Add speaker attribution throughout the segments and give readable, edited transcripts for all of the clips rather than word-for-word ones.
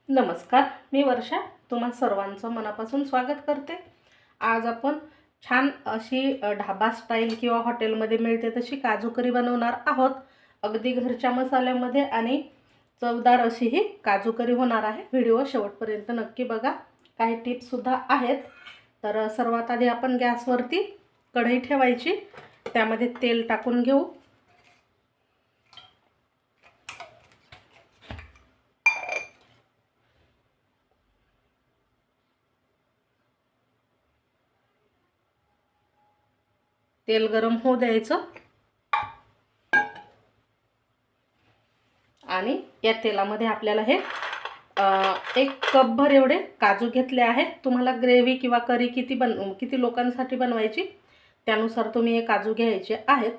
Speaker 1: नमस्कार, मी वर्षा. तुम्हा सर्वांचं मनापासून स्वागत करते. आज आपण छान अशी ढाबा स्टाईल किंवा हॉटेलमध्ये मिळते तशी काजू करी बनवणार आहोत. अगदी घरच्या मसाल्यामध्ये आणि चवदार अशी ही काजू करी होणार आहे. व्हिडिओ शेवटपर्यंत नक्की बघा. काही टिप्ससुद्धा आहेत. तर सर्वात आधी आपण गॅसवरती कढई ठेवायची, त्यामध्ये तेल टाकून घेऊ. तेल गरम होऊ द्यायचं आणि या तेलामध्ये आपल्याला हे 1 कपभर एवढे काजू घेतले आहेत. तुम्हाला ग्रेव्ही किंवा करी किती लोकांसाठी बनवायची त्यानुसार तुम्ही हे काजू घ्यायचे आहेत.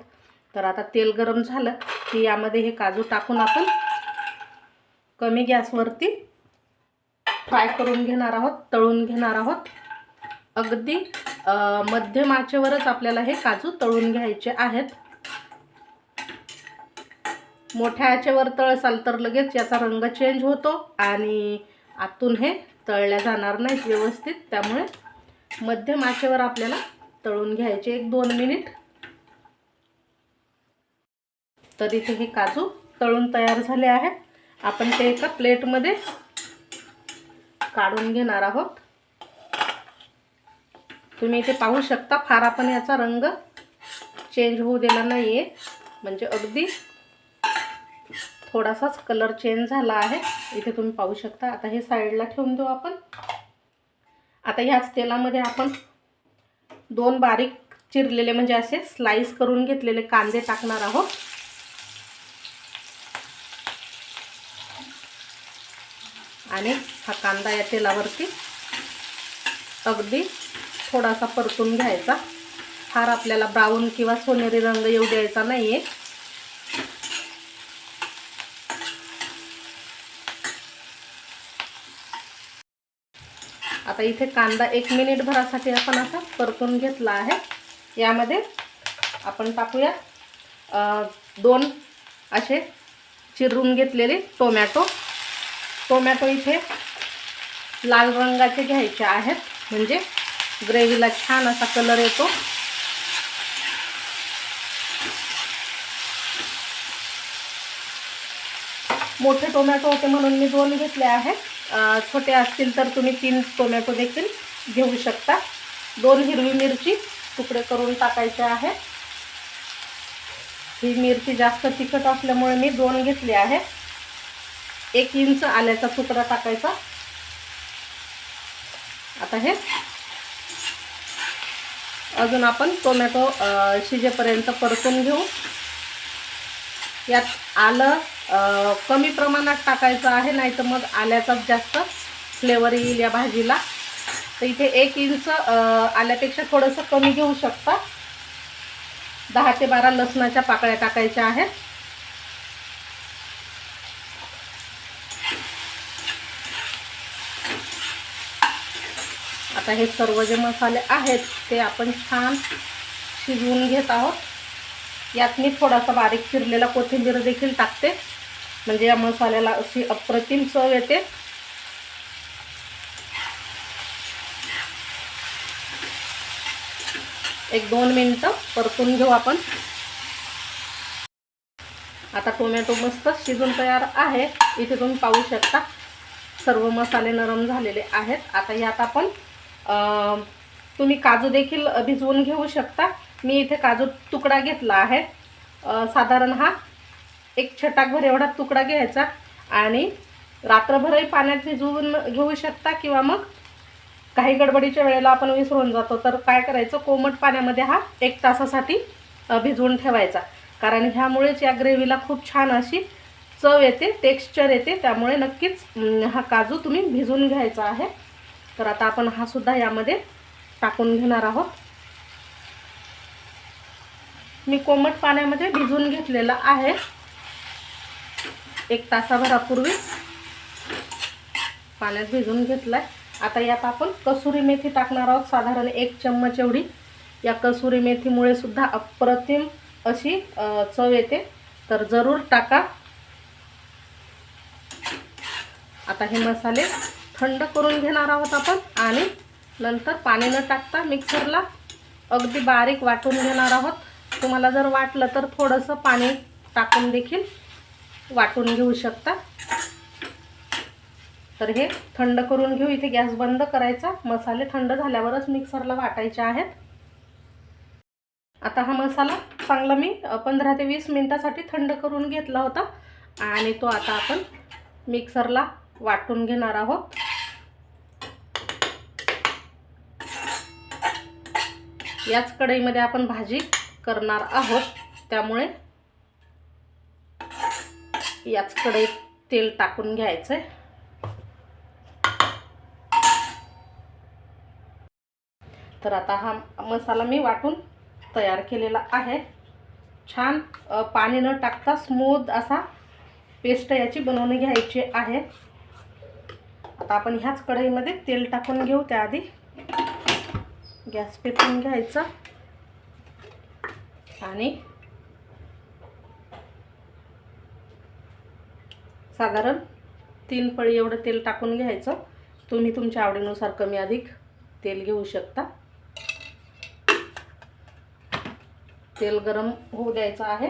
Speaker 1: तर आता तेल गरम झालं की यामध्ये हे काजू टाकून आपण कमी गॅसवरती फ्राय करून घेणार आहोत, तळून घेणार आहोत. अगदी मध्यम आचेवरच आपल्याला हे काजू तळून घ्यायचे आहेत. मोठ्या आचेवर तळसाल तर लगेच याचा रंग चेंज होतो आणि आतून हे तळल्या जाणार नाहीत व्यवस्थित. त्यामुळे मध्यम आचेवर आपल्याला तळून घ्यायचे 1-2 मिनिट. तर इथे हे काजू तळून तयार झाले आहेत. आपण ते एका प्लेटमध्ये काढून घेणार आहोत. तुम्ही इथे पाहू शकता, फार आपण याचा रंग चेंज होऊ दिला नाहीये, म्हणजे अगदी थोडासाच कलर चेंज झाला आहे. इथे तुम्ही पाहू शकता. आता हे साईडला ठेवून देऊ आपण. आता ह्याच तेलामध्ये आपण 2 बारीक चिरलेले म्हणजे असे स्लाइस करून घेतलेले कांदे टाकणार आहोत. आणि हा कांदा या तेलावरती अगदी थोडासा परतून घ्यायचा. फार आपल्याला ब्राऊन किंवा सोनेरी रंग येऊ द्यायचा नाहीये. आता इथे कांदा 1 मिनिट भरासाठी आपण असा परतून घेतला आहे. यामध्ये आपण टाकूया 2 असे चिरून घेतलेले टोमॅटो. इथे लाल रंगाचे घ्यायचे आहेत, म्हणजे ग्रेव्हीला छान असा कलर येतो. मोठे टोमॅटो होते म्हणून मी 2 घेतले आहेत. छोटे असतील तर तुम्ही 3 टोमॅटो देखील घेऊ शकता. 2 हिरवी मिरची तुकडे करून टाकायचे आहेत. ही मिरची जास्त तिखट असल्यामुळे मी 2 घेतले आहेत. 1 इंच आल्याचा तुकडा टाकायचा. आता हे अजून आपण टोमॅटो शिजेपर्यंत परतून घेऊ. यात आलं कमी प्रमाणात टाकायचं आहे, नाही तर मग आल्याचाच जास्त फ्लेवर येईल या भाजीला. तर इथे 1 इंच आल्यापेक्षा थोडंसं कमी घेऊ शकता. 10 ते 12 लसणाच्या पाकळ्या टाकायच्या आहेत. आता हे सर्व जे मसाले आहेत ते आपण छान शिजवून घेत आहोत. यात मी थोडासा बारीक चिरलेला कोथिंबीर देखील टाकते, म्हणजे या मसाल्याला अशी अप्रतिम चव येते. एक 2 मिनिटं परतून घेऊ आपण. आता टोमॅटो मस्त शिजून तयार आहे. इथे तुम्ही पाहू शकता सर्व मसाले नरम झालेले आहेत. आता यात आपण तुम्ही काजू देखील भिजवून घेऊ शकता. मी इथे काजू तुकडा घेतला आहे. साधारण हा 1 छटाकभर एवढा तुकडा घ्यायचा आणि रात्रभरही पाण्यात भिजवून घेऊ शकता, किंवा मग काही गडबडीच्या वेळेला आपण विसरून जातो तर काय करायचं, कोमट पाण्यामध्ये हा 1 तासासाठी भिजवून ठेवायचा. कारण ह्यामुळेच या ग्रेव्हीला खूप छान अशी चव येते, टेक्स्चर येते. त्यामुळे नक्कीच हा काजू तुम्ही भिजवून घ्यायचा आहे. तर आता आपण हा सुद्धा यामध्ये टाकून घेणार आहोत. मी कोमट पाण्यामध्ये भिजवून घेतलेला आहे 1 तासाभरापूर्वी पाण्यात भिजवून घेतलाय. आता यात आपण कसुरी मेथी टाकणार आहोत, साधारण 1 चम्मच एवढी. या कसुरी मेथीमुळे सुद्धा अप्रतिम अशी चव येते, तर जरूर टाका. आता हे मसाले थंड करून घेणार आहोत आपण आणि नंतर पाणी न टाकता मिक्सरला अगदी बारीक वाटून घेणार आहोत. तुम्हाला जर वाटलं तर थोडंसं पाणी टाकून देखील वाटून घेऊ शकता. तर हे थंड करून घेऊ. इथे गॅस बंद करायचा. मसाले थंड झाल्यावरच मिक्सरला वाटायचे आहेत. आता हा मसाला चांगला मी 15 ते 20 मिनिटासाठी थंड करून घेतला होता आणि तो आता आपण मिक्सरला वाटून घेणार आहोत. याच कढईमध्ये आपण भाजी करणार आहोत, त्यामुळे याच कढईत तेल टाकून घ्यायचंय. तर आता हा मसाला मी वाटून तयार केलेला आहे. छान पाणी न टाकता स्मूथ असा पेस्ट याची बनवून घ्यायची आहे. आता आपण ह्याच कढईमध्ये तेल टाकून घेऊ. त्याआधी गॅस पेटवून घ्यायचा आणि साधारण 3 पळी एवढं तेल टाकून घ्यायचं. तुम्ही तुमच्या आवडीनुसार कमी अधिक तेल घेऊ शकता. तेल गरम होऊ द्यायचं आहे.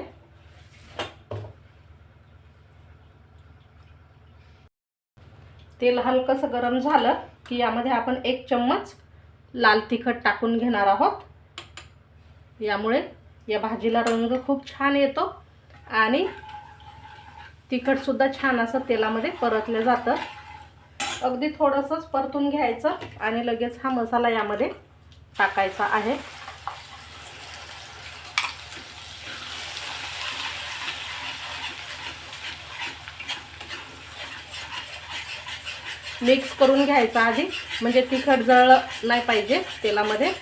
Speaker 1: तेल हलकंसं गरम झालं की यामध्ये आपण 1 चम्मच लाल तिखट टाकून घेणार आहोत. यामुळे या भाजीला रंग खूप छान येतो आणि तिखट सुद्धा छान असं तेलामध्ये परतलं जातं. अगदी थोडंसंच परतून घ्यायचं आणि लगेच हा मसाला यामध्ये टाकायचा आहे. मिक्स करून घ्यायचा आधी, म्हणजे तिखट जळलं नाही पाहिजे तेलामध्ये.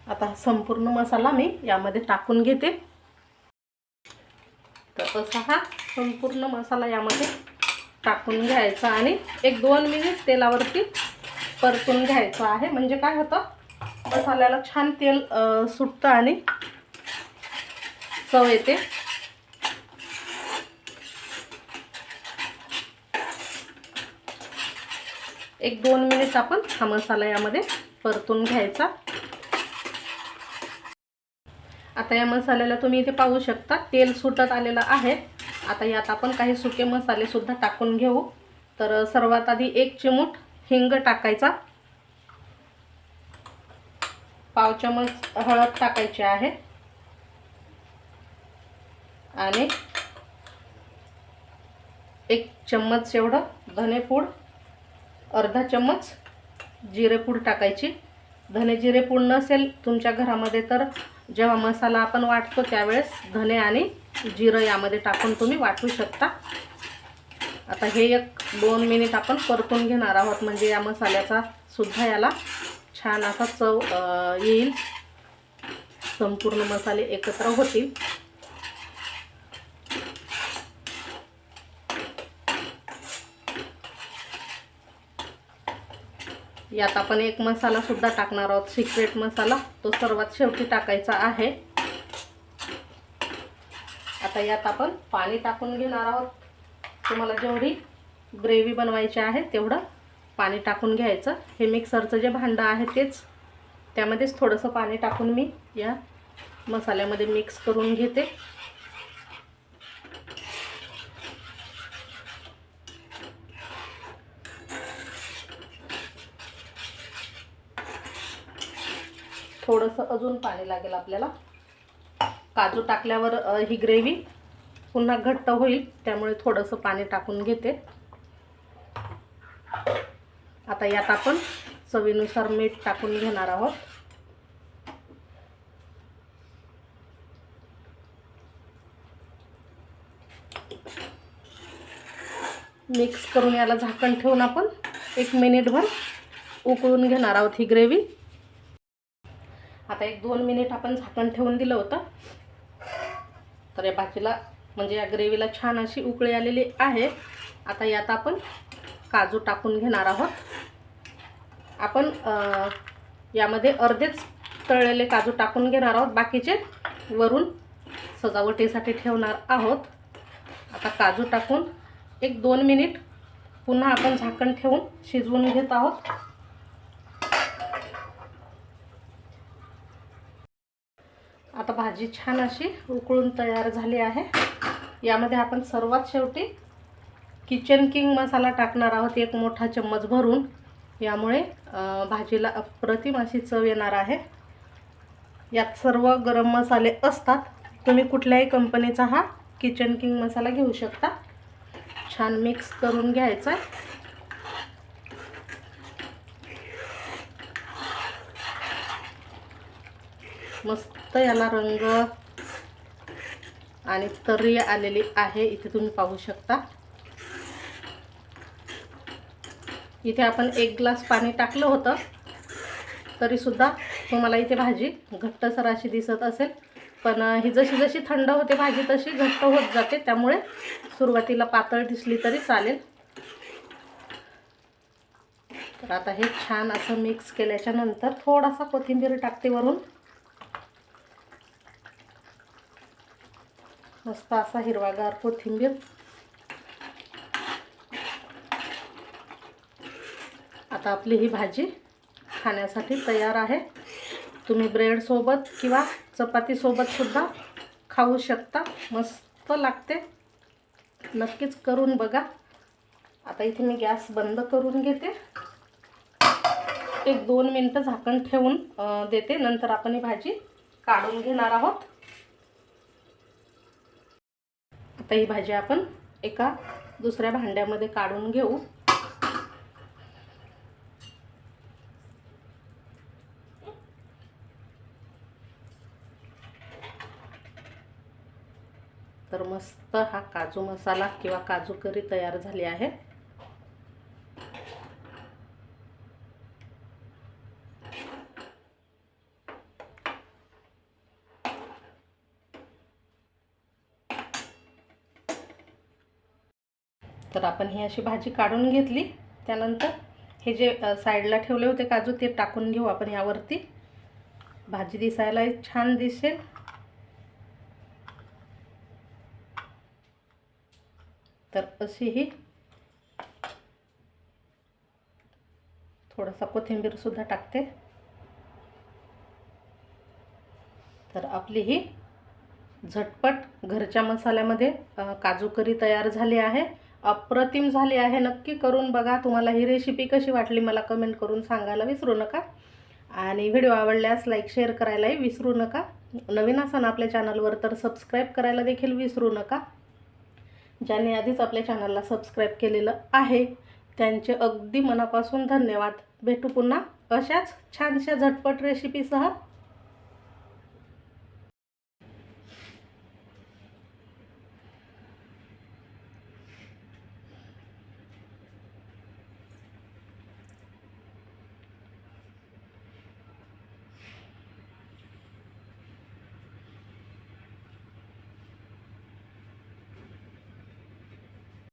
Speaker 1: आता संपूर्ण मसाला मी यामध्ये टाकून घेते. तर असा हा संपूर्ण मसाला यामध्ये टाकून घ्यायचा आणि 1-2 मिनिट तेलावरती परतून घ्यायचा आहे. म्हणजे काय होतं, मसाल्याला छान तेल सुटतं आणि चव येते. एक 2 मिनिट आपण हा मसाला यामध्ये परतून घ्यायचा. आता या मसाल्याला तुम्ही इथे पाहू शकता तेल सुटत आलेलं आहे. आता यात आपण काही सुके मसाले सुद्धा टाकून घेऊ. तर सर्वात आधी 1 चिमूट हिंग टाकायचा, 1/2 चमच हळद टाकायची आहे आणि 1 चम्मच एवढं धनेपूड, अर्धा चम्मच जिरेपूड टाकायची. धने जिरेपूड नसेल तुमच्या घरामध्ये तर जेव्हा मसाला आपण वाटतो त्यावेळेस धने आणि जिरं यामध्ये टाकून तुम्ही वाटू शकता. आता हे 1-2 मिनिट आपण परतून घेणार आहोत, म्हणजे या मसाल्याचा सुद्धा याला छान असा चव येईल, संपूर्ण मसाले एकत्र होतील. यात आपण 1 मसाला सुद्धा टाकणार आहोत, सिक्रेट मसाला. तो सर्वात शेवटी टाकायचा आहे. आता यात आपण पाणी टाकून घेणार आहोत. तुम्हाला जेवढी ग्रेव्ही बनवायची आहे तेवढं पाणी टाकून घ्यायचं. हे मिक्सरचं जे भांडं आहे तेच, त्यामध्येच थोडंसं पाणी टाकून मी या मसाल्यामध्ये मिक्स करून घेते. थोडंसं अजून पाणी लागेल आपल्याला. काजू टाकल्यावर ही ग्रेव्ही पुन्हा घट्ट होईल, त्यामुळे थोडंसं पाणी टाकून घेते. आता यात आपण चवीनुसार मीठ टाकून घेणार आहोत. मिक्स करून याला झाकण ठेवून आपण 1 मिनिटभर उकळून घेणार आहोत ही ग्रेव्ही. आता 1-2 मिनिट आपण झाकण ठेवून दिलं होतं. तर या भाजीला म्हणजे या ग्रेव्हीला छान अशी उकळी आलेली आहे. आता यात आपण काजू टाकून घेणार आहोत. आपण यामध्ये अर्धेच तळलेले काजू टाकून घेणार आहोत, बाकीचे वरून सजावटीसाठी ठेवणार आहोत. आता काजू टाकून 1-2 मिनिट पुन्हा आपण झाकण ठेवून शिजवून घेत आहोत. आता भाजी छान अशी उकळून तयार झाली आहे. यामध्ये आपण सर्वात शेवटी किचन किंग मसाला टाकणार आहोत, 1 मोठा चम्मच भरून. यामुळे भाजीला अप्रतिम अशी चव येणार आहे. यात सर्व गरम मसाले असतात. तुम्ही कुठल्याही कंपनीचा हा किचन किंग मसाला घेऊ शकता. छान मिक्स करून घ्यायचा. मस्त याला रंग आणि तर्री आलेली आहे, इथे तुम्ही पाहू शकता. इथे आपण 1 ग्लास पाणी टाकलं होतं, तरी सुद्धा तुम्हाला इथे भाजी घट्टसर अशी दिसत असेल. पण ही जशी जशी थंड होते भाजी तशी घट्ट होत जाते, त्यामुळे सुरुवातीला पातळ दिसली तरी चालेल. तर आता हे छान असं मिक्स केल्याच्या नंतर थोडासा कोथिंबीर टाकते वरून. मस्त असा हिरवागार कोथिंबीर. आता आपली ही भाजी खाण्यासाठी तयार आहे. तुम्ही ब्रेड सोबत किंवा चपाती सोबत सुद्धा खाऊ शकता. मस्त लागते, नक्कीच करून बघा. आता इथे मी गॅस बंद करून घेते. 1-2 मिनिटं झाकण ठेवून देते, नंतर आपण ही भाजी काढून घेणार आहोत. आता ही भाजी आपण एका दुसऱ्या भांड्यामध्ये काढून घेऊ. तर मस्त हा काजू मसाला किंवा काजू करी तयार झाली आहे. तर आपण ही अशी भाजी काढून घेतली. त्यानंतर हे जे साईडला ठेवले होते काजू ते टाकून घेऊ आपण यावरती. भाजी दिसायला छान दिसेल. तर अशी ही थोडासा कोथिंबीर सुद्धा टाकते. तर आपली ही झटपट घरच्या मसाल्यामध्ये काजू करी तयार झाली आहे. अप्रतिम झाली आहे. नक्की करून बघा. तुम्हाला ही रेसिपी कशी वाटली मला कमेंट करून सांगायला विसरू नका. आणि व्हिडिओ आवडल्यास लाईक शेअर करायलाही विसरू नका. नवीन असाल आपल्या चॅनलवर तर सबस्क्राईब करायला देखील विसरू नका. ज्यांनी आधीच आपल्या चॅनलला सबस्क्राईब केलेलं आहे त्यांचे अगदी मनापासून धन्यवाद. भेटू पुन्हा अशाच छानशा झटपट रेसिपीसह.